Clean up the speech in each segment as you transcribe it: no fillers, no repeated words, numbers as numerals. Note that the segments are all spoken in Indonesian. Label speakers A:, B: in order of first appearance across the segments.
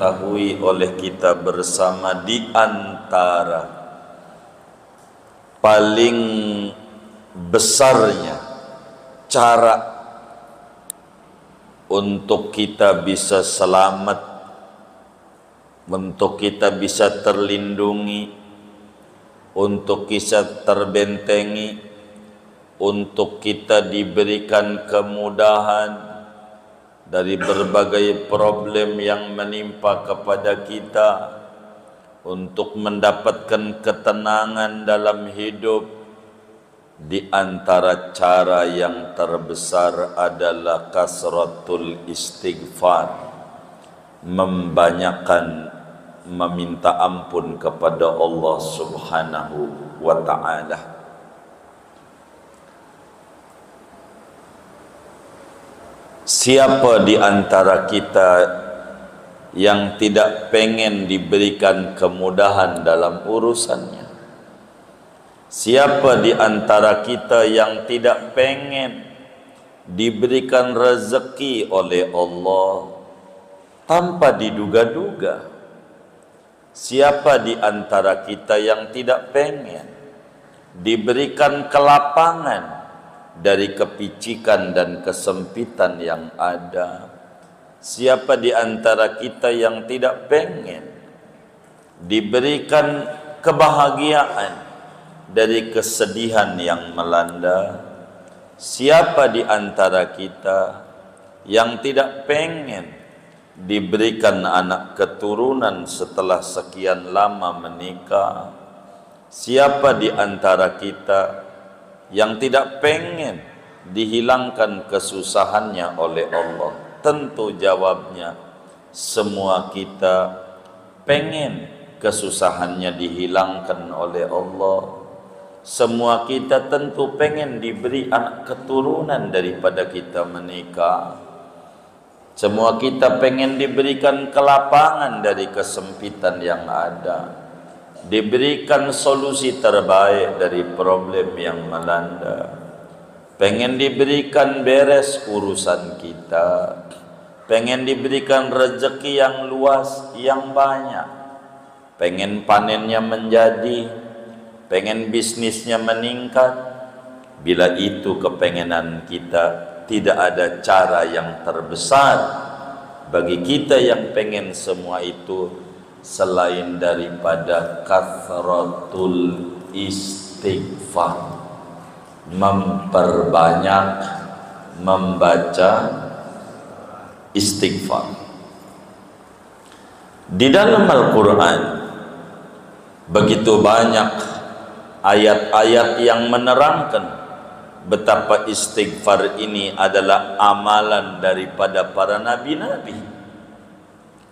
A: diketahui oleh kita bersama, di antara paling besarnya cara untuk kita bisa selamat, untuk kita bisa terlindungi, untuk kita terbentengi, untuk kita diberikan kemudahan dari berbagai problem yang menimpa kepada kita, untuk mendapatkan ketenangan dalam hidup. Di antara cara yang terbesar adalah kasratul istighfar, membanyakkan meminta ampun kepada Allah Subhanahu wa ta'ala. Siapa di antara kita yang tidak pengen diberikan kemudahan dalam urusannya? Siapa di antara kita yang tidak pengen diberikan rezeki oleh Allah tanpa diduga-duga? Siapa di antara kita yang tidak pengen diberikan kelapangan dari kepicikan dan kesempitan yang ada? Siapa di antara kita yang tidak pengen diberikan kebahagiaan dari kesedihan yang melanda? Siapa di antara kita yang tidak pengen diberikan anak keturunan setelah sekian lama menikah? Siapa di antara kita yang tidak pengen dihilangkan kesusahannya oleh Allah? Tentu jawabnya, semua kita pengen kesusahannya dihilangkan oleh Allah. Semua kita tentu pengen diberi anak keturunan daripada kita menikah. Semua kita pengen diberikan kelapangan dari kesempitan yang ada, diberikan solusi terbaik dari problem yang melanda, pengen diberikan beres urusan kita, pengen diberikan rezeki yang luas, yang banyak, pengen panennya menjadi, pengen bisnisnya meningkat. Bila itu kepengenan kita, tidak ada cara yang terbesar bagi kita yang pengen semua itu selain daripada kathratul istighfar, memperbanyak membaca istighfar. Di dalam Al-Quran begitu banyak ayat-ayat yang menerangkan betapa istighfar ini adalah amalan daripada para nabi-nabi.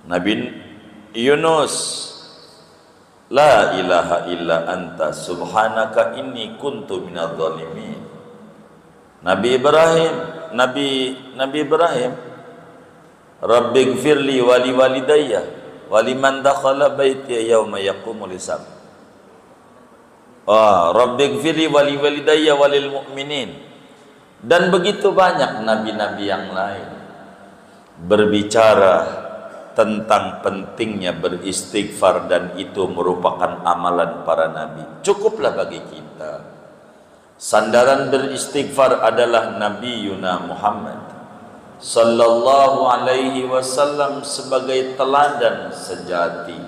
A: Nabi Yunus, la ilaha illa anta subhanaka inni kuntu minadh dhalimin. Nabi Ibrahim, Nabi Ibrahim, rabbighfirli wa li walidayya wa liman dakhala baiti yauma yaqumul hisab. Rabbighfirli wa li walidayya wa lil mu'minin. Dan begitu banyak nabi-nabi yang lain berbicara tentang pentingnya beristighfar, dan itu merupakan amalan para nabi. Cukuplah bagi kita, sandaran beristighfar adalah Nabi Yuna Muhammad sallallahu alaihi wasallam sebagai teladan sejati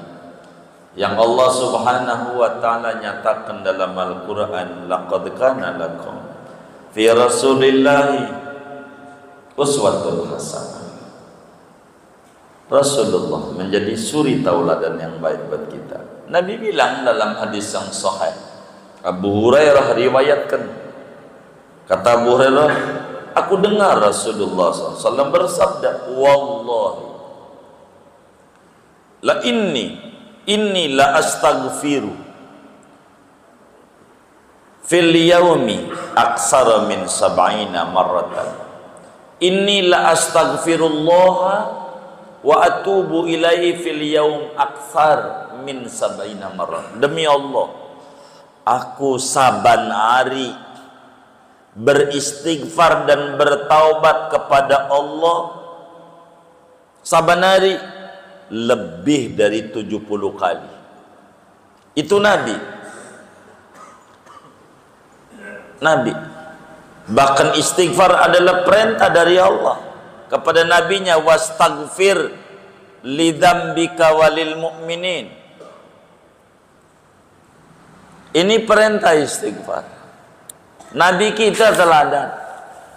A: yang Allah Subhanahu wa ta'ala nyatakan dalam Al-Quran, laqad kana lakum fi rasulillahi uswatun hasanah. Rasulullah menjadi suri tauladan yang baik buat kita. Nabi bilang dalam hadis yang sahih, Abu Hurairah riwayatkan, kata Abu Hurairah, aku dengar Rasulullah SAW bersabda, wallahi la inni la astaghfiru fil yaumi aksara min sab'ina marratan. Inni la astaghfirullah wa atubu ilaihi fil yaum akthar min sab'ina marrah. Demi Allah, aku saban hari beristighfar dan bertaubat kepada Allah saban hari lebih dari 70 kali. Itu Nabi. Bahkan istighfar adalah perintah dari Allah kepada nabinya, wastaghfir lidzambika walil mu'minin. Ini perintah istighfar. Nabi kita teladan.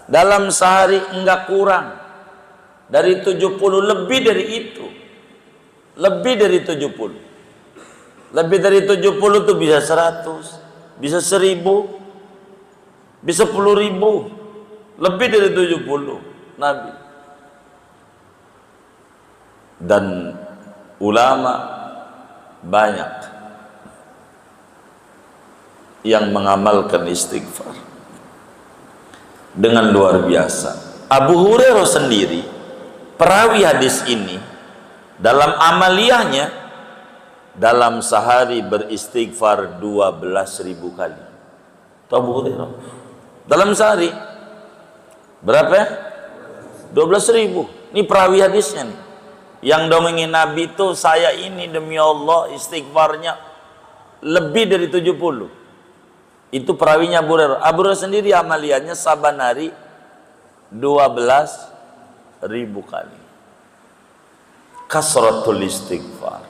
A: Dalam sehari enggak kurang dari 70, lebih dari itu. Lebih dari 70. Lebih dari 70 itu bisa 100, bisa 1000, bisa 10.000. Lebih dari 70 Nabi. Dan ulama banyak yang mengamalkan istighfar dengan luar biasa. Abu Hurairah sendiri, perawi hadis ini, dalam amaliyahnya dalam sehari beristighfar 12.000 kali. Itu Abu Hurairah dalam sehari berapa ya? 12.000. Ini perawi hadisnya nih. Yang dongengin Nabi itu, saya ini demi Allah istighfarnya lebih dari 70. Itu perawinya Abu Hurairah. Abu Hurairah sendiri amaliannya saban hari 12.000 kali. Kasratul istighfar.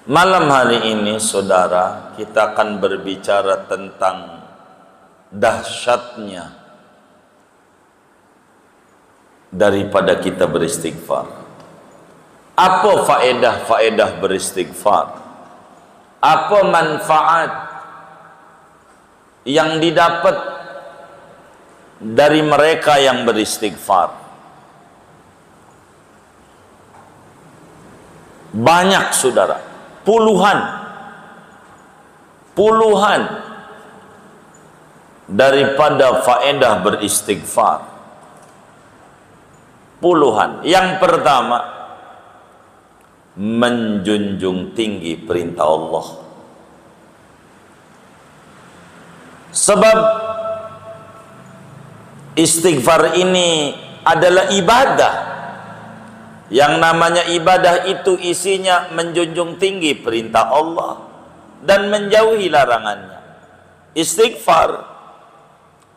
A: Malam hari ini saudara, kita akan berbicara tentang dahsyatnya daripada kita beristighfar. Apa faedah-faedah beristighfar? Apa manfaat yang didapat dari mereka yang beristighfar? Banyak saudara, puluhan daripada faedah beristighfar. Puluhan. Yang pertama, menjunjung tinggi perintah Allah. Sebab istighfar ini adalah ibadah. Yang namanya ibadah itu isinya menjunjung tinggi perintah Allah dan menjauhi larangannya. Istighfar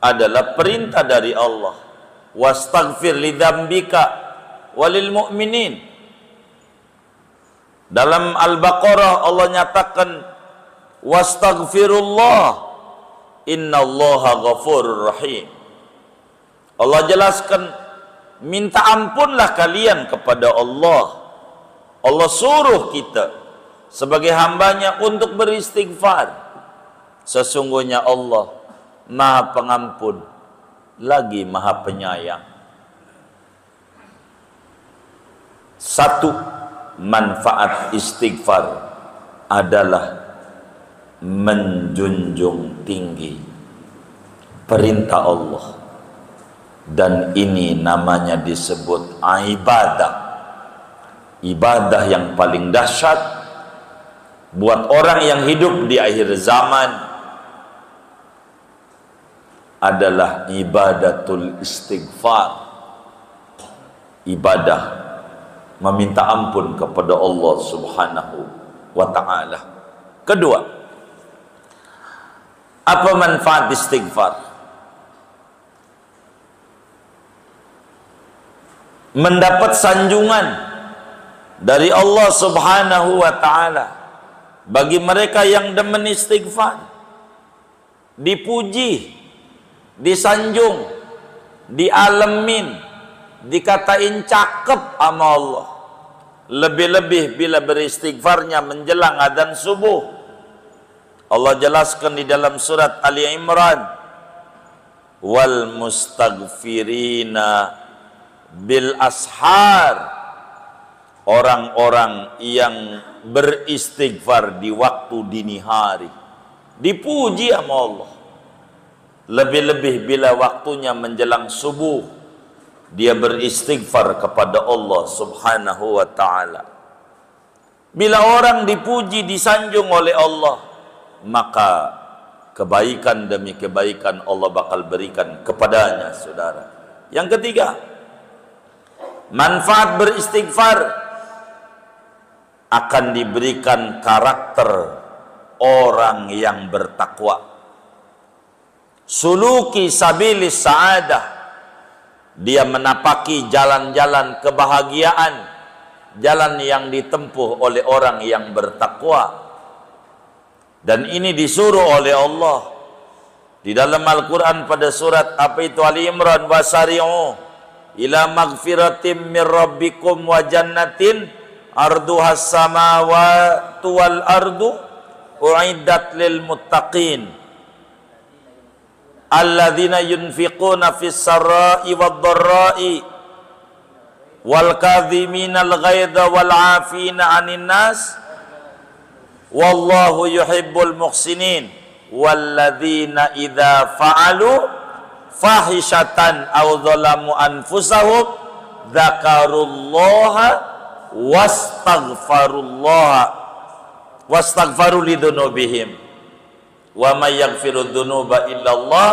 A: adalah perintah dari Allah. Wastaghfir lidzambika walil mu'minin. Dalam Al-Baqarah Allah nyatakan, wastaghfirullah innallaha ghafurur rahim. Allah jelaskan, minta ampunlah kalian kepada Allah. Allah suruh kita sebagai hambanya untuk beristighfar. Sesungguhnya Allah Maha Pengampun lagi Maha Penyayang. Satu manfaat istighfar adalah menjunjung tinggi perintah Allah, dan ini namanya disebut ibadah yang paling dahsyat buat orang yang hidup di akhir zaman adalah ibadatul istighfar, ibadah meminta ampun kepada Allah Subhanahu wa ta'ala. Kedua, apa manfaat istighfar? Mendapat sanjungan dari Allah Subhanahu wa ta'ala bagi mereka yang demen istighfar. Dipuji, disanjung, dialemin, dikatain cakep sama Allah. Lebih-lebih bila beristighfarnya menjelang adzan subuh. Allah jelaskan di dalam surat Ali Imran, wal mustaghfirina bil ashar, orang-orang yang beristighfar di waktu dini hari. Dipuji sama Allah. Lebih-lebih bila waktunya menjelang subuh, dia beristighfar kepada Allah Subhanahu wa ta'ala. Bila orang dipuji, disanjung oleh Allah, maka kebaikan demi kebaikan Allah bakal berikan kepadanya, saudara. Yang ketiga, Manfaat beristighfar akan diberikan karakter orang yang bertakwa. Suluki sabilis sa'adah, dia menapaki jalan-jalan kebahagiaan, jalan yang ditempuh oleh orang yang bertakwa. Dan ini disuruh oleh Allah di dalam Al-Quran pada surat apa itu, Ali Imran, wasari'u ila magfiratim min rabbikum wa jannatin arduhas samawati wal ardu uiddat lil muttaqin alladzina yunfiquna fis sarra'i wad dharra'i wal kadhiminal ghaidha wal 'afina 'anil nas wallahu yuhibbul muhsinin walladzina idza fa'alu fahishatan aw zalamu anfusahum dzakarullaha wastaghfaru lidzunubihim wa may yaghfiru dzunuba illallah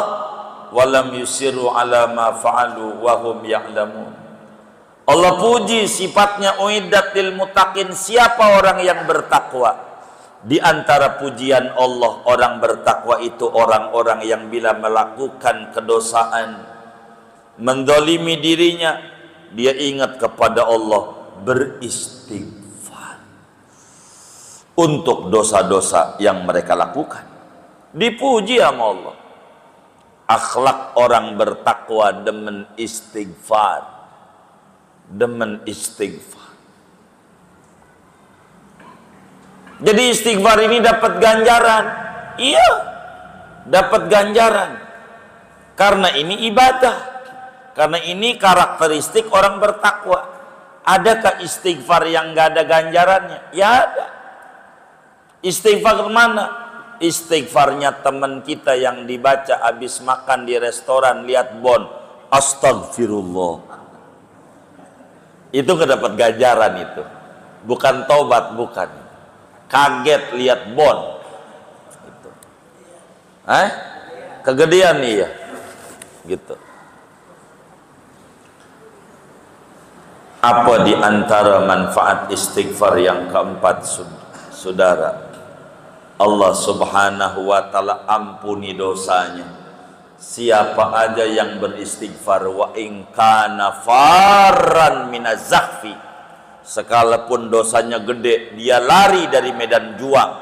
A: wa lam yusiru ala ma fa'alu wa hum ya'lamun. Allah puji sifatnya uiddat lil muttaqin, siapa orang yang bertakwa. Di antara pujian Allah, orang bertakwa itu orang-orang yang bila melakukan kedosaan, mendolimi dirinya, dia ingat kepada Allah, beristighfar untuk dosa-dosa yang mereka lakukan. Dipuji sama Allah. Akhlak orang bertakwa demen istighfar, demen istighfar. Jadi istighfar ini dapat ganjaran. Iya, dapat ganjaran. Karena ini ibadah. Karena ini karakteristik orang bertakwa. Adakah istighfar yang gak ada ganjarannya? Ya ada. Istighfar kemana? Istighfarnya teman kita yang dibaca habis makan di restoran, lihat bon, astagfirullah. Itu gak dapat ganjaran itu. Bukan taubat, bukan. Kaget lihat bon gitu. Kegedean nih ya gitu. Apa di antara manfaat istighfar yang keempat, saudara? Allah subhanahu wa ta'ala ampuni dosanya siapa aja yang beristighfar. Wa in kana farran minaz zakhfi, sekalipun dosanya gede, dia lari dari medan juang,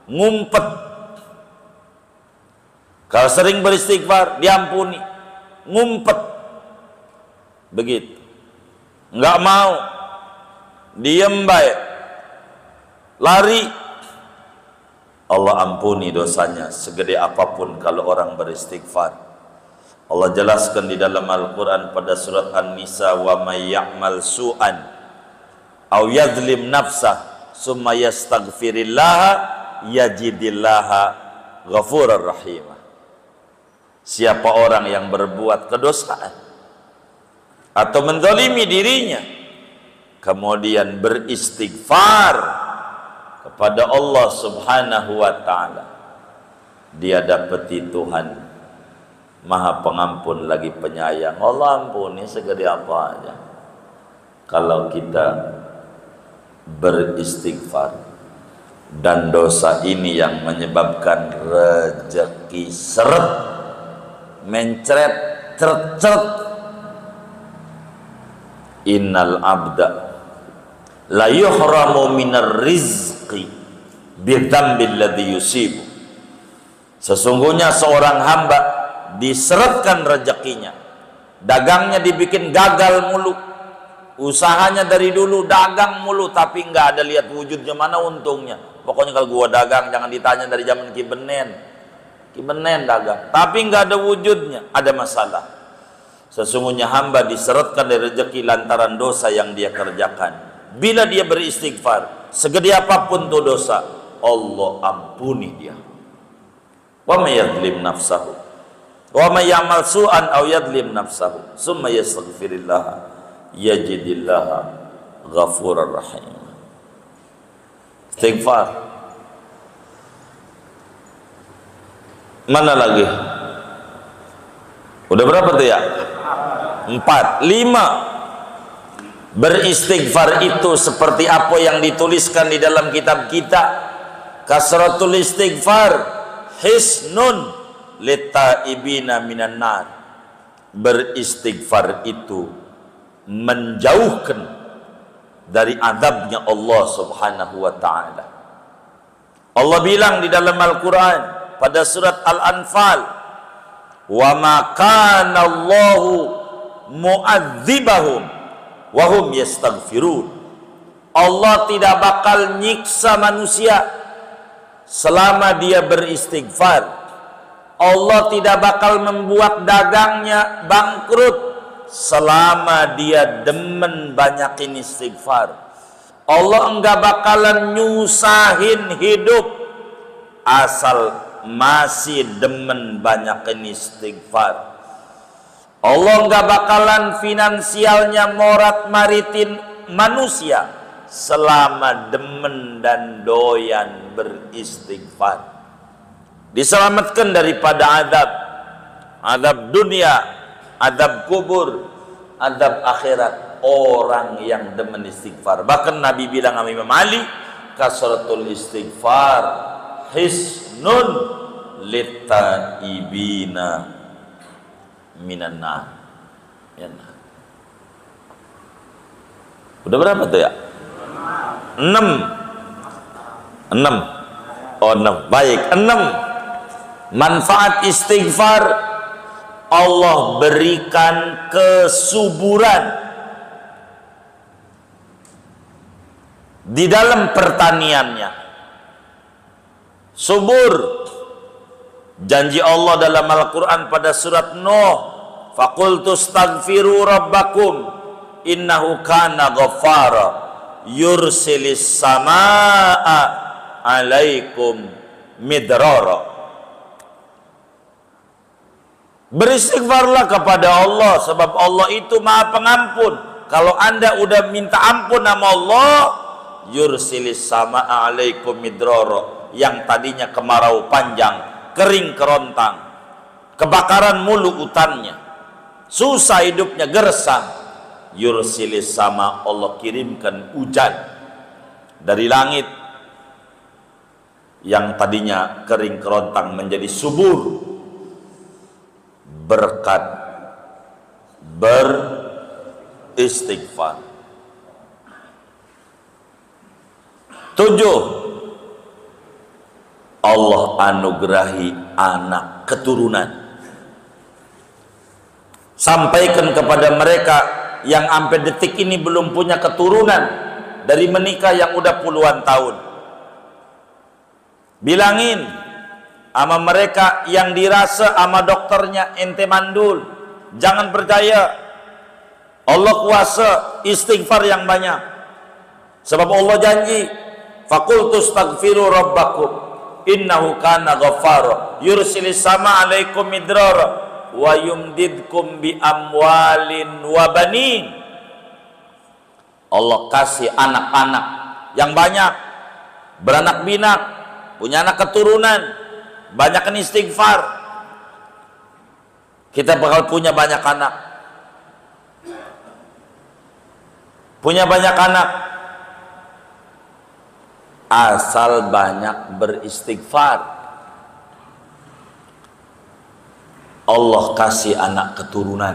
A: ngumpet. Kalau sering beristighfar, diampuni. Ngumpet, begitu, nggak mau, diem baik, lari, Allah ampuni dosanya segede apapun kalau orang beristighfar. Allah jelaskan di dalam Al-Quran pada surat An-Nisa, wa may ya'mal su'an aw yadhlim nafsah summa yastaghfirillaha yajidillaha ghafurur rahim. Siapa orang yang berbuat kedosaan atau menzalimi dirinya kemudian beristighfar kepada Allah subhanahu wa ta'ala, dia dapati Tuhan Maha Pengampun lagi penyayang. Allah ampuni segede apa aja kalau kita beristighfar. Dan dosa ini yang menyebabkan rezeki seret, mencret, ceret. Innal abda la yuhramu minar rizqi bidzambil ladzi yusibu. Sesungguhnya seorang hamba diseretkan rezekinya, dagangnya dibikin gagal mulu, usahanya dari dulu dagang mulu, tapi nggak ada lihat wujudnya, mana untungnya. Pokoknya kalau gua dagang jangan ditanya dari zaman Ki Benen dagang, tapi nggak ada wujudnya, ada masalah. Sesungguhnya hamba diseretkan dari rezeki lantaran dosa yang dia kerjakan. Bila dia beristighfar, segede apapun tuh dosa, Allah ampuni dia. Wa may yadhlim nafsahu wa may ya'mal su'an aw yadhlim nafsahu summa yastaghfirillah yajidillaha ghafurur rahim. Istighfar. Mana lagi? Udah berapa tuh ya? 4, 5. Beristighfar itu seperti apa yang dituliskan di dalam kitab kita. Kasratul istighfar hisnun litaibina minan nar. Beristighfar itu menjauhkan dari azabnya Allah Subhanahu wa taala. Allah bilang di dalam Al-Qur'an pada surat Al-Anfal, "Wa ma kana Allahu mu'adzibahum wa hum yastaghfirun." Allah tidak bakal nyiksa manusia selama dia beristighfar. Allah tidak bakal membuat dagangnya bangkrut selama dia demen banyakin istighfar. Allah enggak bakalan nyusahin hidup asal masih demen banyakin istighfar. Allah enggak bakalan finansialnya morat-maritin manusia selama demen dan doyan beristighfar. Diselamatkan daripada azab dunia, azab kubur, azab akhirat orang yang demen istighfar. Bahkan Nabi bilang sama Imam Ali, kasratul istighfar hisnun litaibina minan nar. Ya, nah. Udah berapa tuh ya? 6. Oh 6. Baik, 6. Manfaat istighfar, Allah berikan kesuburan di dalam pertaniannya. Subur. Janji Allah dalam Al-Quran pada surat Nuh, "Faqultu astaghfiru rabbakum innahu kana ghaffara yursilis samaa alaikum midrara." Beristighfarlah kepada Allah, sebab Allah itu Maha Pengampun. Kalau Anda udah minta ampun sama Allah, yursilis samaa alaikum midrara, yang tadinya kemarau panjang, kering kerontang, kebakaran mulu hutannya, susah hidupnya, gersang, yursilis sama, Allah kirimkan hujan dari langit yang tadinya kering kerontang menjadi subur berkat beristighfar. 7. Allah anugerahi anak keturunan. Sampaikan kepada mereka yang sampai detik ini belum punya keturunan dari menikah yang udah puluhan tahun. Bilangin sama mereka yang dirasa sama dokternya ente mandul, jangan percaya. Allah kuasa, istighfar yang banyak. Sebab Allah janji, "Faqultu astaghfiru rabbakum innahu kana ghaffara yursilis sama alaikum midrara wa yumdidkum bi amwalin wa banin." Allah kasih anak-anak yang banyak, beranak pinak, punya anak keturunan, banyakkan istighfar, kita bakal punya banyak anak, punya banyak anak, asal banyak beristighfar. Allah kasih anak keturunan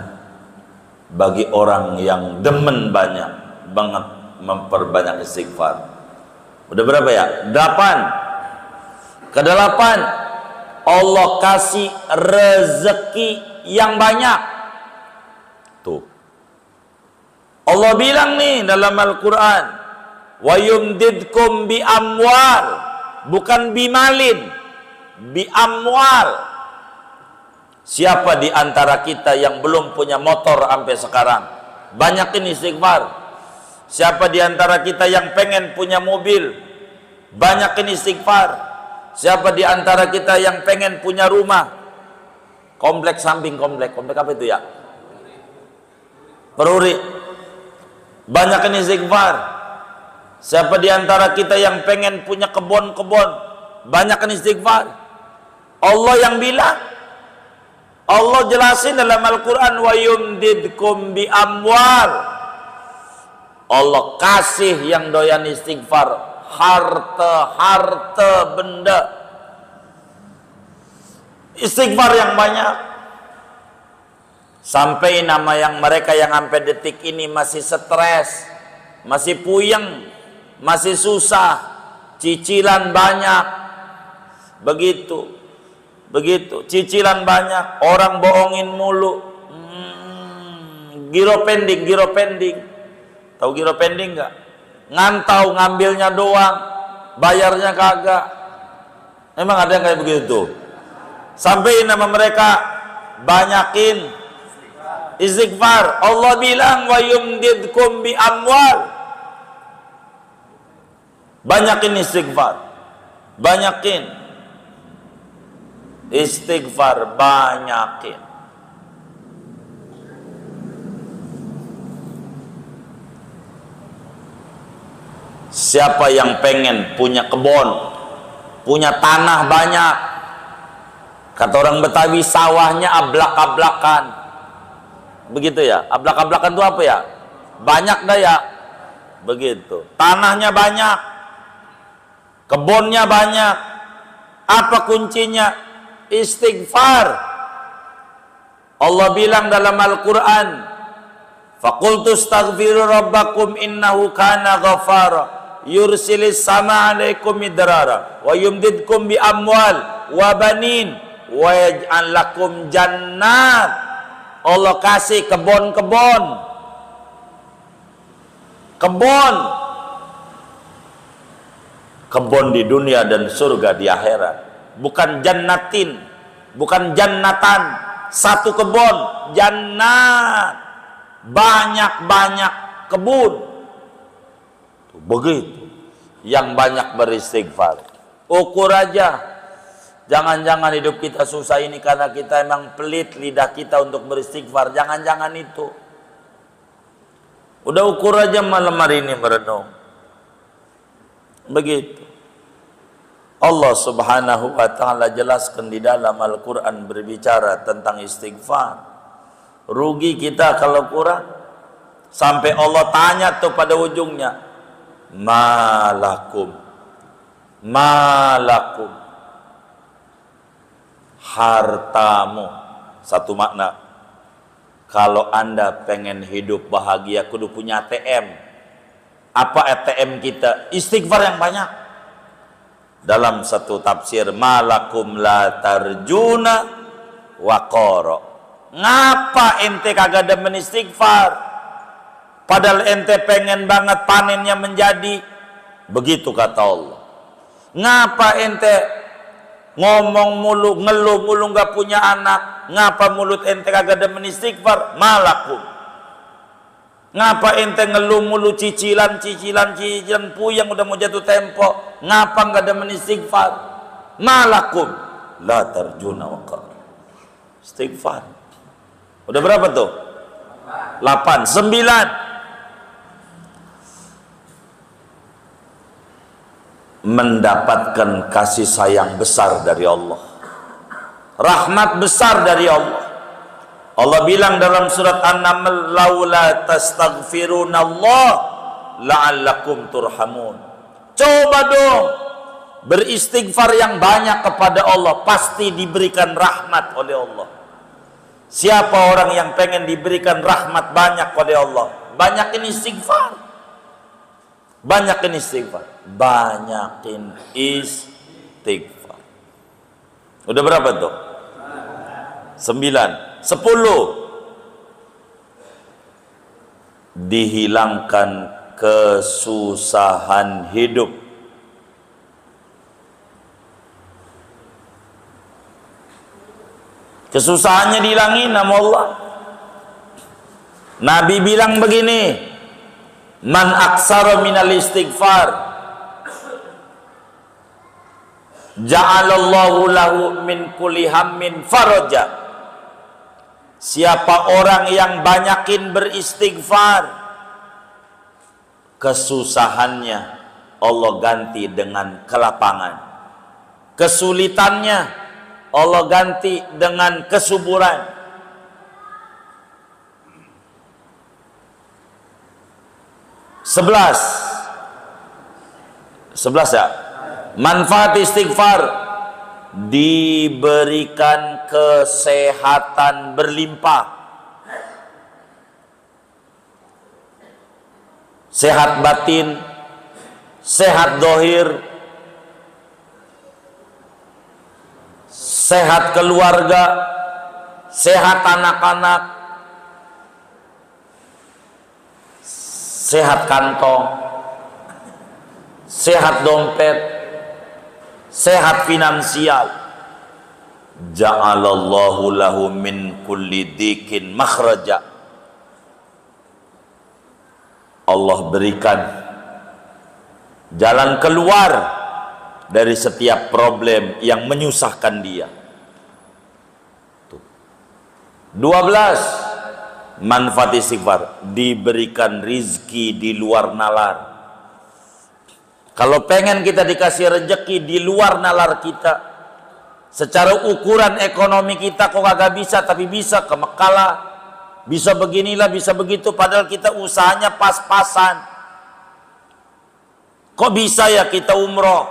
A: bagi orang yang demen banyak banget memperbanyak istighfar. Udah berapa ya? 8. Ke-8, Allah kasih rezeki yang banyak. Tuh, Allah bilang nih dalam Al-Quran, "Wa yumdidkum bi amwal", bukan bimalin, bi amwal. Siapa di antara kita yang belum punya motor sampai sekarang? Banyakin istighfar. Siapa di antara kita yang pengen punya mobil? Banyakin istighfar. Siapa di antara kita yang pengen punya rumah? Komplek samping komplek. Komplek apa itu ya? Peruri. Banyakin istighfar. Siapa di antara kita yang pengen punya kebun-kebun? Banyakin istighfar. Allah yang bilang. Allah jelasin dalam Al-Quran, "Wa yumdidkum bi amwal", Allah kasih yang doyan istighfar harta benda. Istighfar yang banyak. Sampai nama yang mereka yang sampai detik ini masih stres, masih puyeng, masih susah, cicilan banyak. Begitu, cicilan banyak, orang bohongin mulu. Giro pending. Tahu giro pending nggak? Ngantau, ngambilnya doang, bayarnya kagak. Emang ada yang kayak begitu? Sampai nama mereka banyakin istighfar. Allah bilang wa yumdidkum bi amwal. Banyakin istighfar. Banyakin istighfar, banyakin. Siapa yang pengen punya kebun, punya tanah banyak, kata orang Betawi sawahnya ablak-ablakan, begitu ya? Ablak-ablakan itu apa ya? Banyak dah ya, begitu. Tanahnya banyak, kebunnya banyak. Apa kuncinya? Istighfar. Allah bilang dalam Al-Quran, faqultu astaghfiru rabbakum innahu kana ghafara yursilis sama alaikum midrara wa yumdidkum bi amwal wa banin wa yaj'al lakum jannat. Allah kasih kebun di dunia dan surga di akhirat. Bukan jannatin, bukan jannatan, satu kebun, jannat, banyak-banyak kebun. Begitu. Yang banyak beristighfar. Ukur aja. Jangan-jangan hidup kita susah ini karena kita emang pelit lidah kita untuk beristighfar. Jangan-jangan itu. Udah ukur aja malam hari ini merenung. Begitu. Allah Subhanahu wa ta'ala jelaskan di dalam Al-Quran berbicara tentang istighfar. Rugi kita kalau kurang. Sampai Allah tanya tuh pada ujungnya, malakum hartamu. Satu makna, kalau anda pengen hidup bahagia kudu punya ATM. Apa ATM kita? Istighfar yang banyak. Dalam satu tafsir, malakum la tarjuna waqara. Ngapa ente kagak demen istighfar? Padahal ente pengen banget panennya menjadi. Begitu kata Allah. Ngapa ente ngomong mulu, ngeluh mulu gak punya anak? Ngapa mulut ente kagak demen istighfar? Malakum. Ngapa ente ngeluh mulu cicilan puyeng udah mau jatuh tempo? Ngapa nggak ada istighfar? Malakum la tarjuna waqara. Istighfar. Udah berapa tuh? 8, 9. Mendapatkan kasih sayang besar dari Allah. Rahmat besar dari Allah. Allah bilang dalam surat An-Naml, laula tastaghfirunallah la'allakum turhamun. Coba dong beristighfar yang banyak kepada Allah, pasti diberikan rahmat oleh Allah. Siapa orang yang pengen diberikan rahmat banyak oleh Allah? Banyakin istighfar. Banyakin istighfar. Banyakin istighfar. Udah berapa tuh? 9. 10. Dihilangkan kesusahan hidup. Kesusahannya dihilangin nama Allah. Nabi bilang begini, man aksara minal istighfar ja'alallahu lahu min kulli hammin faraja. Siapa orang yang banyakin beristighfar, kesusahannya Allah ganti dengan kelapangan. Kesulitannya Allah ganti dengan kesuburan. 11 ya. Manfaat istighfar, diberikan kesehatan berlimpah. Sehat batin, sehat dohir, sehat keluarga, sehat anak-anak, sehat kantong, sehat dompet, sehat finansial. Ja'alallahu lahu min kulli dikin makhraja. Allah berikan jalan keluar dari setiap problem yang menyusahkan dia. 12. Manfaat istighfar, diberikan rizki di luar nalar. Kalau pengen kita dikasih rezeki di luar nalar kita, secara ukuran ekonomi kita kok kagak bisa, tapi bisa ke Mekah, bisa beginilah, bisa begitu, padahal kita usahanya pas-pasan. Kok bisa ya kita umroh,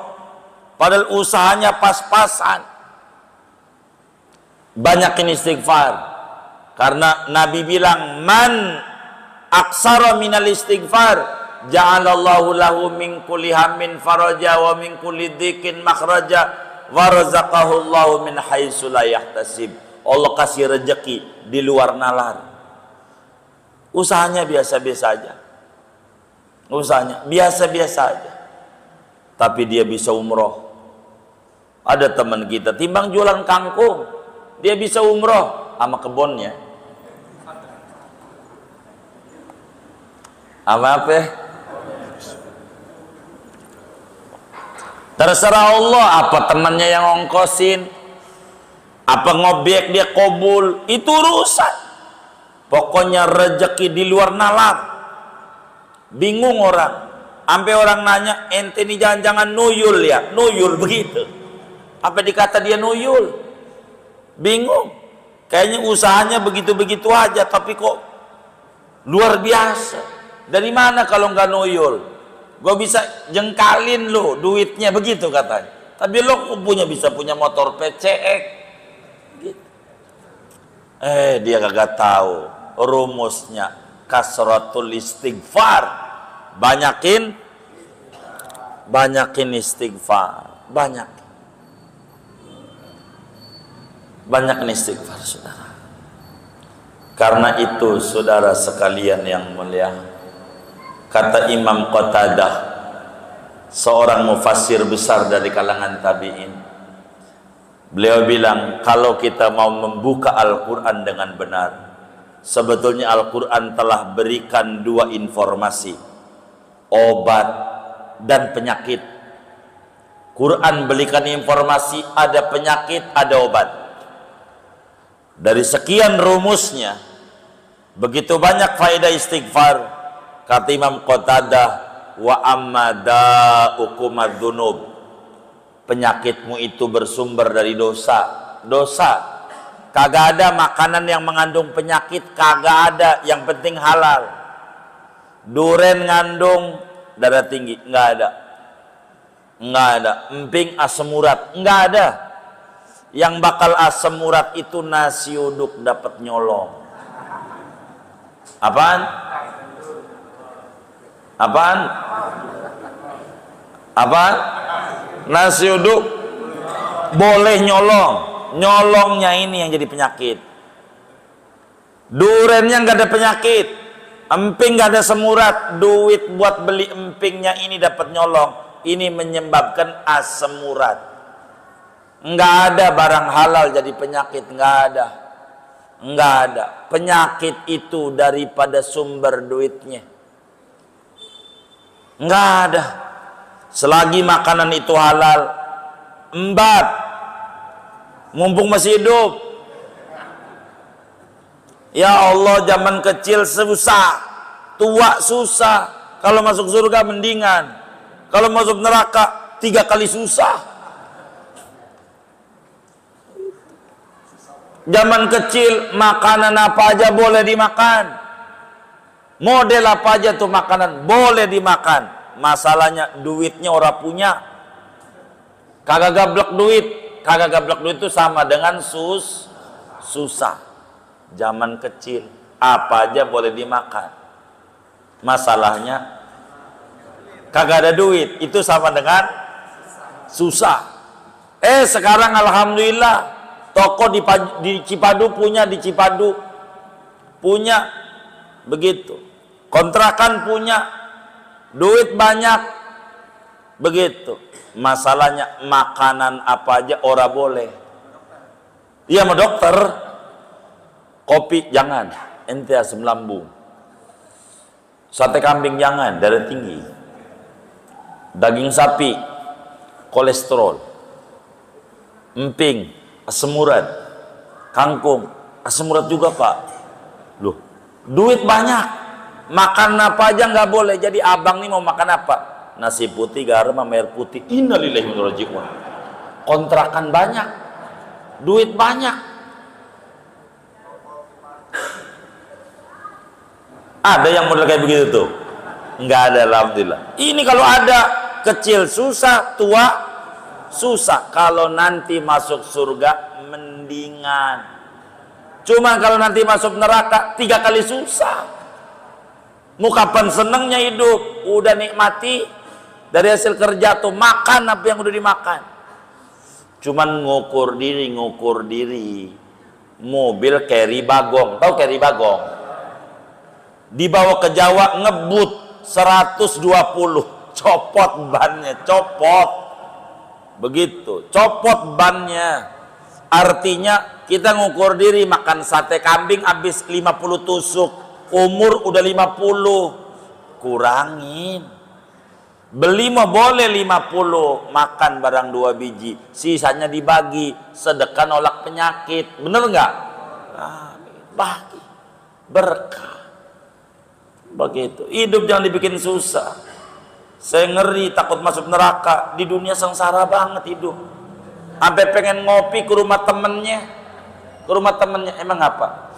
A: padahal usahanya pas-pasan. Banyakin istighfar. Karena Nabi bilang, man aksara minal istighfar ja'alallahu lahu min kulli hammin faraja wa min kulli dhikin makhraja wa razaqahu Allahu min haitsu la yahtasib. Allah kasih rezeki di luar nalar. Usahanya biasa-biasa aja. Usahanya biasa-biasa aja. Tapi dia bisa umroh. Ada teman kita timbang jualan kangkung, dia bisa umroh sama kebunnya. Apa? Terserah Allah, apa temannya yang ongkosin, apa ngobek dia kobul, itu urusan. Pokoknya rezeki di luar nalar. Bingung orang, sampai orang nanya, ente ini jangan-jangan nuyul ya? Nuyul begitu. Apa dikata dia nuyul? Bingung. Kayaknya usahanya begitu-begitu aja, tapi kok luar biasa. Dari mana kalau nggak nuyul? Gue bisa jengkalin lo duitnya, begitu katanya. Tapi lo bisa punya motor PCX gitu. Dia kagak tahu rumusnya. Kasratul istighfar, banyakin istighfar, banyakin istighfar, saudara. Karena itu, saudara sekalian yang mulia, kata Imam Qatadah, seorang mufassir besar dari kalangan tabi'in, beliau bilang, kalau kita mau membuka Al-Quran dengan benar, sebetulnya Al-Quran telah berikan dua informasi, obat dan penyakit. Quran berikan informasi, ada penyakit, ada obat. Dari sekian rumusnya, begitu banyak faedah istighfar. Kata Imam Qatadah, wa amma da'ukum adzunub, penyakitmu itu bersumber dari dosa. Kagak ada makanan yang mengandung penyakit, kagak ada, yang penting halal. Duren ngandung darah tinggi, nggak ada. Emping asam urat, nggak ada. Yang bakal asam urat itu nasi uduk dapat nyolong. Apaan? Nasi uduk boleh nyolong. Nyolongnya ini yang jadi penyakit. Durennya nggak ada penyakit, emping nggak ada semurat, duit buat beli empingnya ini dapat nyolong. Ini menyebabkan asam urat. Nggak ada barang halal jadi penyakit, nggak ada. Penyakit itu daripada sumber duitnya. Nggak ada. Selagi makanan itu halal, embat, mumpung masih hidup. Ya Allah, zaman kecil susah, tua susah, kalau masuk surga mendingan, kalau masuk neraka 3 kali susah. Zaman kecil makanan apa aja boleh dimakan, Model apa aja tuh makanan boleh dimakan. Masalahnya duitnya orang punya. Kagak gablek duit. Kagak gablek duit itu sama dengan susah. Zaman kecil apa aja boleh dimakan. Masalahnya kagak ada duit, itu sama dengan susah. Sekarang alhamdulillah toko di Cipadu punya, di Cipadu punya, begitu. Kontrakan punya, duit banyak, begitu. Masalahnya makanan apa aja ora boleh. Iya, sama dokter. Kopi jangan, ente asam lambung. Sate kambing jangan, darah tinggi. Daging sapi, kolesterol. Emping, asam urat. Kangkung, asam urat juga, Pak. Loh, duit banyak, makan apa aja nggak boleh. Jadi abang nih mau makan apa? Nasi putih, garam, sama air putih. Innalillahi wa inna ilaihi raji'un. Kontrakan banyak, duit banyak. Ada yang model kayak begitu tuh? Nggak ada, alhamdulillah. Ini kalau ada, kecil susah, tua susah. Kalau nanti masuk surga mendingan. Cuma kalau nanti masuk neraka 3 kali susah. Mau kapan senengnya hidup? Udah nikmati dari hasil kerja tuh, makan apa yang udah dimakan. Cuman ngukur diri. Mobil carry bagong, tahu carry bagong? Dibawa ke Jawa ngebut 120, copot bannya, copot. Begitu, copot bannya. Artinya kita ngukur diri, makan sate kambing habis 50 tusuk, umur udah 50, kurangin. Beli mah boleh 50, makan barang 2 biji, sisanya dibagi, sedekah nolak penyakit, bener nggak? Bagi, berkah. Begitu, hidup jangan dibikin susah. Saya ngeri takut masuk neraka. Di dunia sengsara banget hidup. Sampai pengen ngopi ke rumah temennya. Emang apa?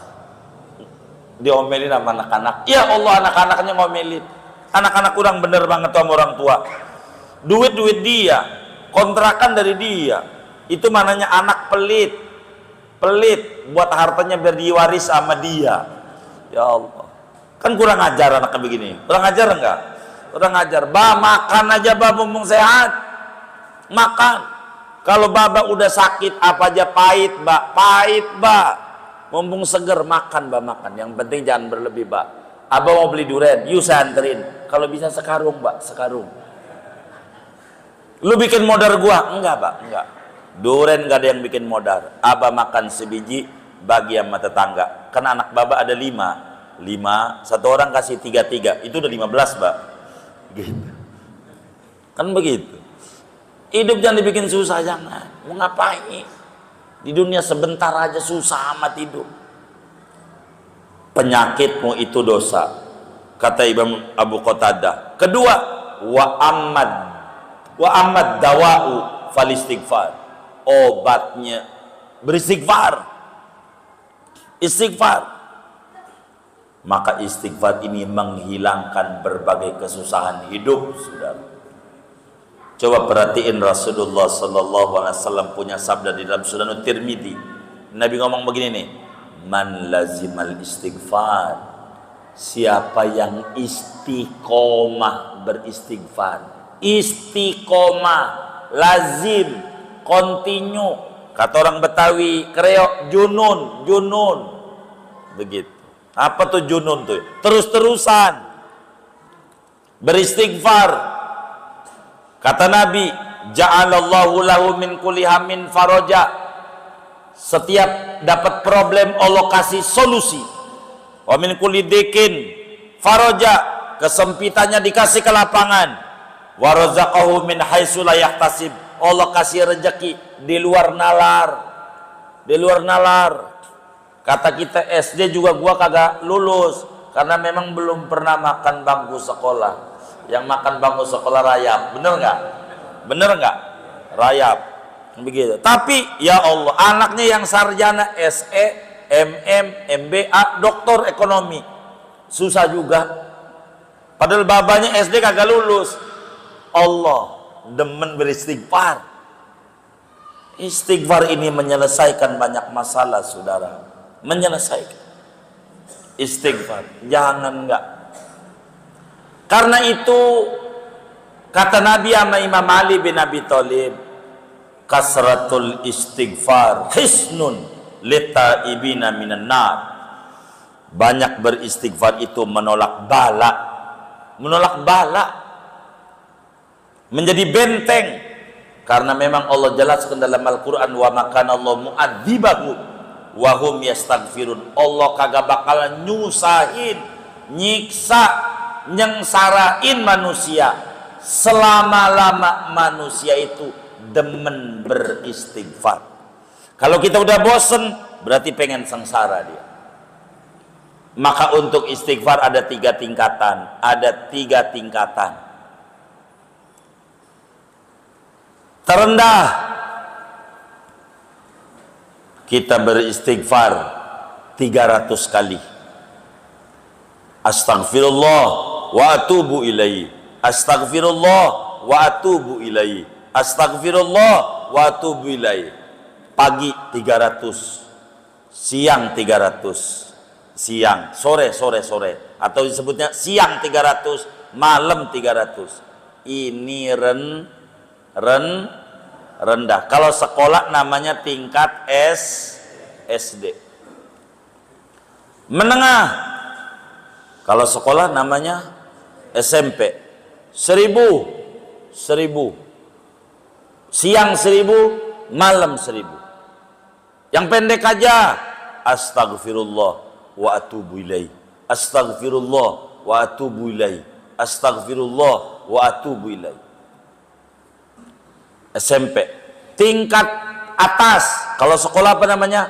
A: Diomelin sama anak-anak. Ya Allah, anak-anaknya ngomelin. Anak-anak kurang bener banget sama orang tua. Duit dia, kontrakan dari dia. Itu mananya anak pelit buat hartanya biar diwaris sama dia. Ya Allah, kan kurang ajar anaknya begini. Kurang ajar enggak? Kurang ajar. Makan aja mumpung sehat, makan. Kalau baba udah sakit apa aja pahit mumpung seger, makan makan. Yang penting jangan berlebih. Abah mau beli durian, yuk saya anterin. Kalau bisa sekarung, sekarung. Lu bikin modal gua? Enggak, enggak. Durian enggak ada yang bikin modal. Abah makan sebiji, bagi sama tetangga. Kan anak baba ada 5, satu orang kasih 3, itu udah 15, gitu. Kan begitu. Hidup jangan dibikin susah, jangan. Mau ngapain? Di dunia sebentar aja susah amat hidup. Penyakitmu itu dosa, kata Imam Abu Qatadah. Kedua, wa ammad dawa'u fal istighfar. Obatnya beristighfar. Istighfar. Maka istighfar ini menghilangkan berbagai kesusahan hidup, saudara. Coba perhatiin Rasulullah sallallahu alaihi wasallam punya sabda di dalam Sunan Tirmidzi. Nabi ngomong begini nih, man lazimal istighfar, siapa yang istiqomah beristighfar. Istiqomah, lazim, kontinu. Kata orang Betawi, Kreo, junun. Begitu. Apa tuh junun tuh? Terus-terusan beristighfar. Kata Nabi, ja'alallahu lahu min kulli hammin faraja. Setiap dapat problem Allah kasih solusi. Wa min kulli dikin faraja, kesempitannya dikasih kelapangan. Wa razaqahu min haitsu la yahtasib, Allah kasih rezeki di luar nalar. Kata kita SD juga gua kagak lulus karena memang belum pernah makan bangku sekolah. Yang makan bangku sekolah rayap, bener nggak? Rayap, begitu. Tapi ya Allah, anaknya yang sarjana SE, MM, MBA, doktor ekonomi, susah juga. Padahal babanya SD kagak lulus. Allah demen beristighfar. Istighfar ini menyelesaikan banyak masalah, saudara. Menyelesaikan. Istighfar, jangan enggak. Karena itu kata Nabi sama Imam Ali bin Abi Thalib, kasratul istighfar hisnun litaibina minan nar. Banyak beristighfar itu menolak bala. Menolak bala. Menjadi benteng. Karena memang Allah jelaskan dalam Al-Quran, wa makana Allah mu'adzibahum wa hum yastaghfirun. Allah kagak bakalan nyusahin, nyiksa, nyengsarain manusia selama-lama manusia itu demen beristighfar. Kalau kita udah bosen, berarti pengen sengsara dia. Maka untuk istighfar ada 3 tingkatan. Ada 3 tingkatan. Terendah, kita beristighfar 300 kali. Astaghfirullah wa atubu ilaihi. Astaghfirullah wa atubu ilaihi. Astaghfirullah wa atubu ilaihi. Pagi 300, siang 300. Siang, sore, atau disebutnya siang 300, malam 300. Ini rendah. Kalau sekolah namanya tingkat SD. Menengah, kalau sekolah namanya SMP. 1000, siang 1000, malam 1000. Yang pendek aja, astagfirullah wa atubu ilaih. Astaghfirullah wa atubu ilaih. Astaghfirullah wa atubu ilaih. SMP. Tingkat atas, kalau sekolah apa namanya?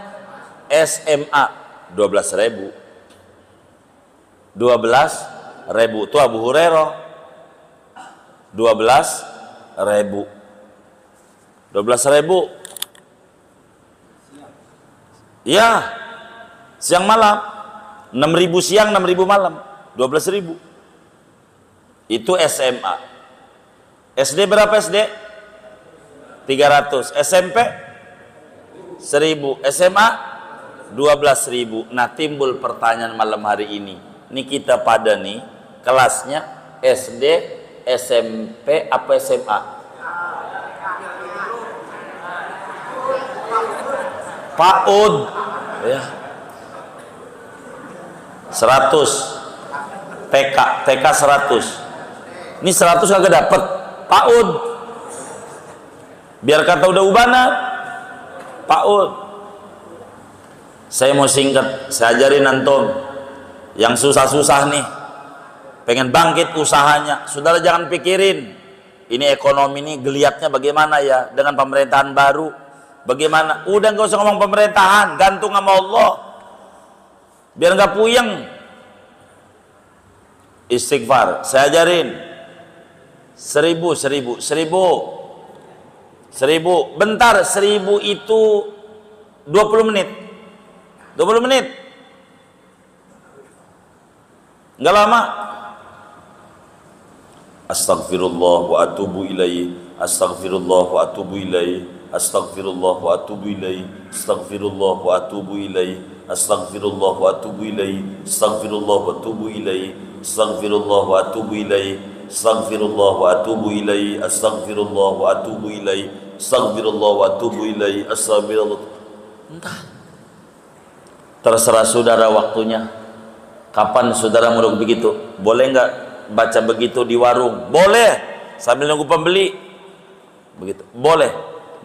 A: SMA. 12.000. 12.000 itu Abu Hurairah. 12.000. 12.000. Ya, siang malam. 6.000 siang, 6.000 malam, 12.000. Itu SMA. SD berapa SD? 300. SMP 1.000. SMA 12.000. Nah, timbul pertanyaan malam hari ini. Ini kita pada nih kelasnya SD, SMP apa SMA? PAUD ya. 100. TK 100. Ini 100 kagak dapet. PAUD. Biar kata udah ubana. PAUD. Saya mau singkat, saya ajarin antum yang susah-susah nih, pengen bangkit usahanya. Saudara jangan pikirin ini ekonomi ini geliatnya bagaimana ya dengan pemerintahan baru. Bagaimana? Udah nggak usah ngomong pemerintahan, gantung sama Allah. Biar nggak puyeng. Istighfar saya ajarin 1000 bentar. 1000 itu 20 menit nggak lama. Astaghfirullah wa atubu ilaihi. Astaghfirullah wa atubu ilaihi. Astaghfirullah wa atubu ilaihi. Astaghfirullah wa atubu ilaihi. Astaghfirullah wa atubu ilaihi. Astaghfirullah wa atubu ilaihi. Astaghfirullah wa atubu ilaihi. Astaghfirullah wa atubu ilaihi. Astaghfirullah wa atubu ilaihi. Astaghfirullah wa atubu ilaihi. Astaghfirullah. Entah. Terserah saudara waktunya. Kapan saudara mau begitu? Boleh nggak baca begitu di warung? Boleh. Sambil nunggu pembeli. Begitu. Boleh.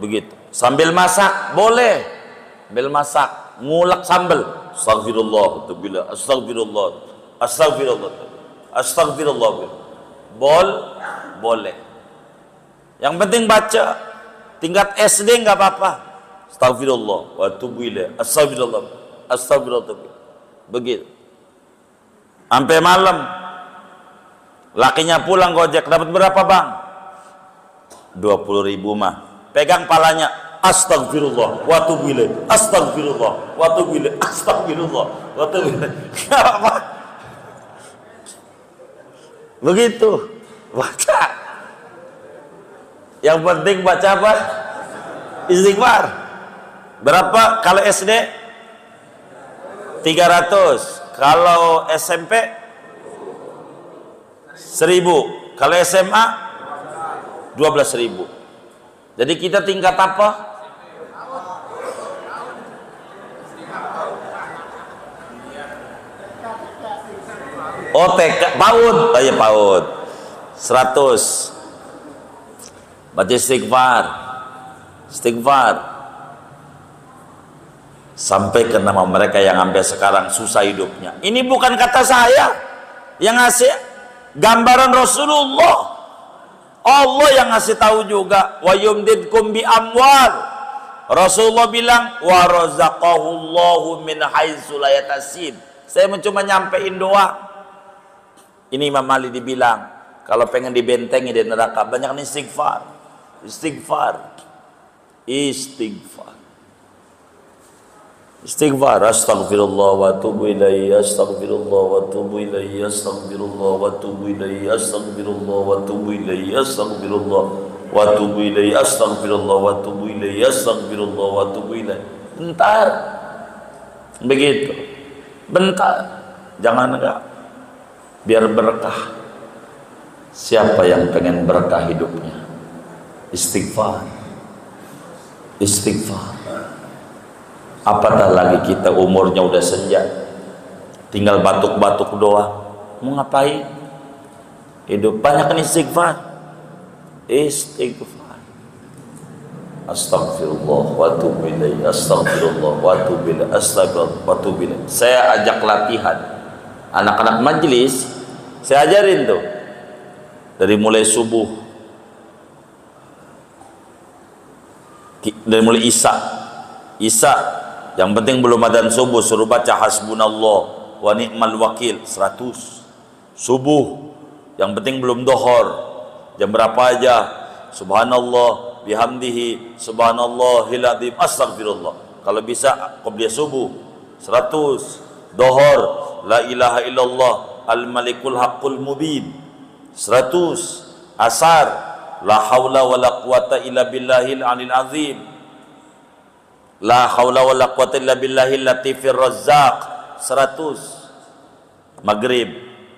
A: Begitu. Sambil masak? Boleh. Sambil masak. Ngulek sambal. Astagfirullah. Astagfirullah. Astagfirullah. Astagfirullah. Boleh. Yang penting baca. Tingkat SD nggak apa-apa. Astagfirullah. Wa atubu ilaih. Astagfirullah. Astagfirullah. Begitu. Sampai malam. Lakinya pulang gojek. Dapat berapa bang? 20.000 mah. Pegang palanya. Astagfirullah wa atubu ilaih. Astagfirullah wa atubu ilaih. Astagfirullah wa atubu ilaih. Enggak apa. Begitu. Baca. Yang penting baca apa? Istighfar. Berapa kalau SD? 300. Kalau SMP 1000. Kalau SMA 12.000. Jadi kita tingkat apa? Oh, TK, PAUD. Oh ya, PAUD. 100. Baca istighfar. Istighfar. Sampai ke nama mereka yang sampai sekarang susah hidupnya. Ini bukan kata saya. Yang ngasih gambaran Rasulullah. Allah yang ngasih tahu juga. Wa yumdidkum bi amwal. Rasulullah bilang wa razaqahullahu min haitsu la yahtasib. Saya cuma nyampein doa. Ini Imam Ali dibilang, kalau pengen dibentengi di neraka, banyak istighfar. Istighfar. Istighfar. Istighfar. Astaghfirullah wa atubu ilaihi, astaghfirullah wa atubu ilaihi, astaghfirullah wa atubu ilaihi, astaghfirullah wa atubu ilaihi, astaghfirullah wa atubu ilaihi, astaghfirullah wa atubu ilaihi, astaghfirullah wa atubu ilaihi. Bentar. Begitu. Bentar. Jangan enggak. Biar berkah. Siapa yang pengen berkah hidupnya? Istighfar. Istighfar. Apatah lagi kita umurnya udah senja, tinggal batuk-batuk doang. Mau ngapain? Hidup banyak istighfar. Istighfar. Astagfirullah wa atubu ilaihi, astagfirullah wa atubu ilaihi, astagfirullah wa atubu ilaihi. Saya ajak latihan anak-anak majelis, saya ajarin tuh dari mulai subuh, dari mulai Isya, yang penting belum adzan subuh suruh baca hasbunallah wa ni'mal wakil 100. Subuh, yang penting belum dohor, jam berapa aja, subhanallah bihamdihi subhanallahil adzim astagfirullah. Kalau bisa qobliyah subuh 100. Dohor la ilaha illallah al malikul haqqul mubin 100. Asar la haula wala quwata illa billahil alil azim, la haula wala quwata illa billahil latifir razzaq 100. Maghrib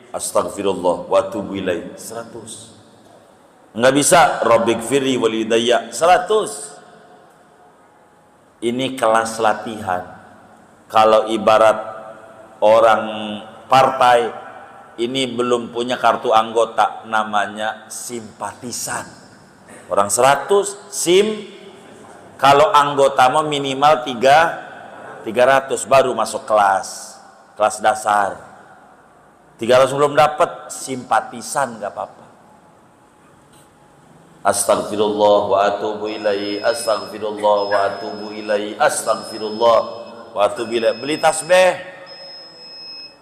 A: astagfirullah wa atubu ilaih 100. Enggak bisa rabbik firli walidayya 100. Ini kelas latihan. Kalau ibarat orang partai ini belum punya kartu anggota, namanya simpatisan. Orang 100 sim, kalau anggota mau minimal 300 baru masuk kelas dasar. 300 belum dapat, simpatisan nggak apa-apa. Astagfirullah wa atubu ilaihi, astagfirullah wa atubu ilaihi, astagfirullah wa atubu ilaihi. Beli tasbih.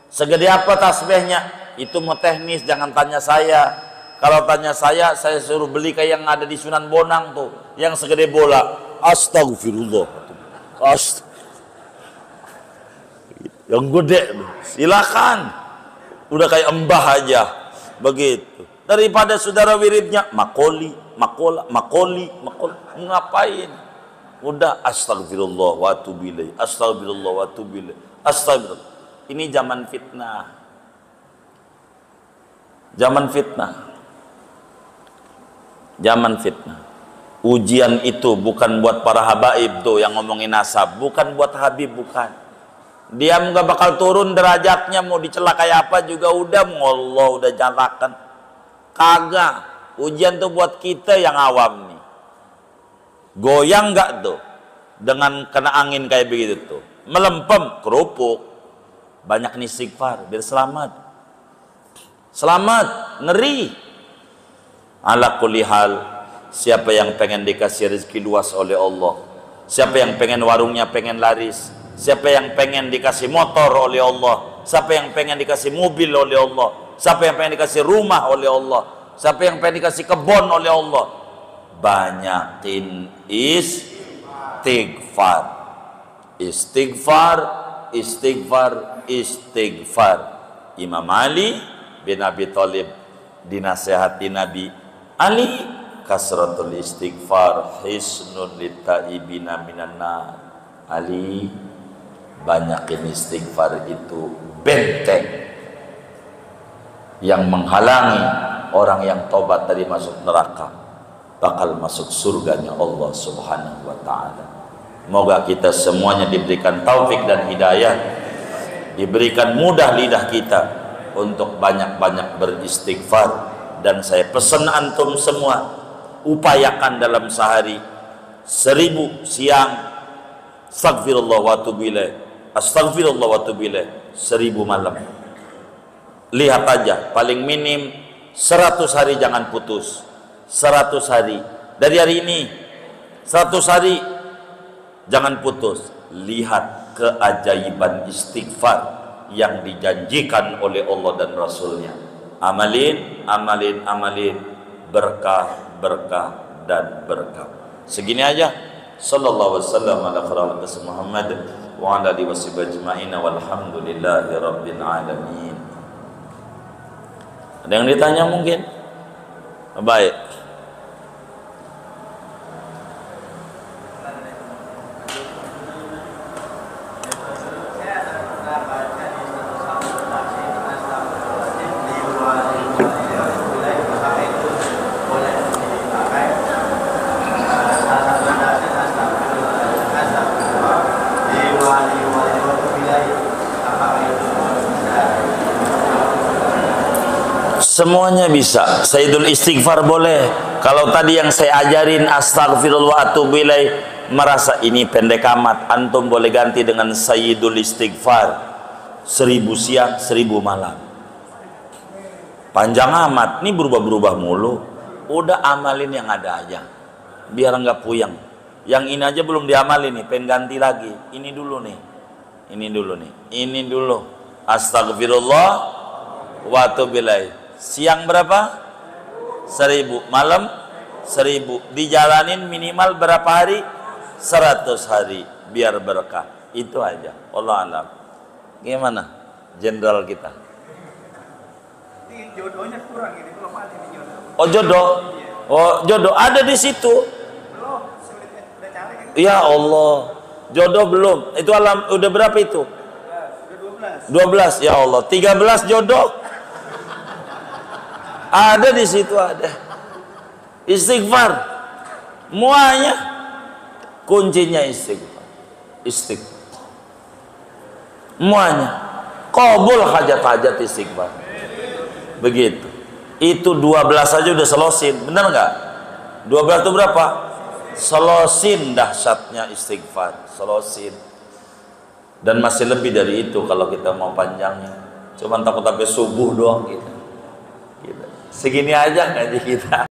A: Segede apa tasbihnya? Itu mau teknis, jangan tanya saya. Kalau tanya saya suruh beli kayak yang ada di Sunan Bonang tuh, yang segede bola. Astagfirullah. Yang gede, silakan. Udah kayak embah aja, begitu. Daripada saudara wiridnya makoli, ngapain? Udah astagfirullah wa atubu ilaih, astagfirullah wa atubu ilaih, astagfirullah. Ini zaman fitnah. Zaman fitnah. Zaman fitnah. Ujian itu bukan buat para habaib tuh yang ngomongin nasab, bukan buat Habib, bukan. Dia nggak bakal turun derajatnya, mau dicela kayak apa juga udah, Allah udah nyatakan. Kagak. Ujian tuh buat kita yang awam nih. Goyang nggak tuh dengan kena angin kayak begitu tuh, melempem, kerupuk. Banyak nih istighfar biar selamat. Selamat, ngeri. Ala kulli hal, siapa yang pengen dikasih rezeki luas oleh Allah, siapa yang pengen warungnya pengen laris, siapa yang pengen dikasih motor oleh Allah, siapa yang pengen dikasih mobil oleh Allah, siapa yang pengen dikasih rumah oleh Allah, siapa yang pengen dikasih kebun oleh Allah, banyakin istighfar. Istighfar, istighfar, istighfar. Imam Ali bin Abi Thalib dinasehati Nabi, Ali kasratul istighfar hisnun littaibina minan nar. Ali, banyakin istighfar itu benteng yang menghalangi orang yang tobat dari masuk neraka, bakal masuk surganya Allah Subhanahu wa ta'ala. Moga kita semuanya diberikan taufik dan hidayah, diberikan mudah lidah kita untuk banyak-banyak beristighfar. Dan saya pesan antum semua, upayakan dalam sehari 1000 siang astagfirullah wa atubu ilaih, astagfirullah wa atubu ilaih, 1000 malam. Lihat aja, paling minim 100 hari jangan putus. 100 hari dari hari ini, 100 hari jangan putus. Lihat keajaiban istighfar yang dijanjikan oleh Allah dan Rasulnya. Amalin, amalin, amalin, berkah, berkah, dan berkah. Segini aja. Sallallahu alaihi wasallam ala khairil Muhammad wa ala alihi washabihi ajma'in walhamdulillahi rabbil alamin. Ada yang ditanya mungkin? Baik. Semuanya bisa. Sayyidul istighfar boleh. Kalau tadi yang saya ajarin astagfirullah atubu ilaih merasa ini pendek amat, antum boleh ganti dengan sayyidul istighfar 1000 siang 1000 malam. Panjang amat, ini berubah-berubah mulu. Udah amalin yang ada aja, biar nggak puyeng. Yang ini aja belum diamalin nih, pengen ganti lagi. Ini dulu nih, ini dulu nih, ini dulu. Astagfirullah wa atubu ilaih. Siang berapa? 1000, malam 1000. Dijalanin minimal berapa hari? 100 hari, biar berkah. Itu aja. Allah alam. Gimana jenderal kita? Jodohnya kurang ini, belum ada ini jodoh. Oh jodoh? Oh jodoh ada di situ. Belum, udah cari. Ya Allah, jodoh belum. Itu alam udah berapa itu? 12. Ya Allah, 13 jodoh. Ada di situ, ada. Istighfar. Muanya kuncinya istighfar. Istighfar. Muanya. Qabul hajat-hajat istighfar. Begitu. Itu 12 aja udah selosin, benar nggak? 12 itu berapa? Selosin dahsyatnya istighfar, selosin. Dan masih lebih dari itu kalau kita mau panjangnya. Cuman takut sampai subuh doang gitu. Segini aja ngaji kita.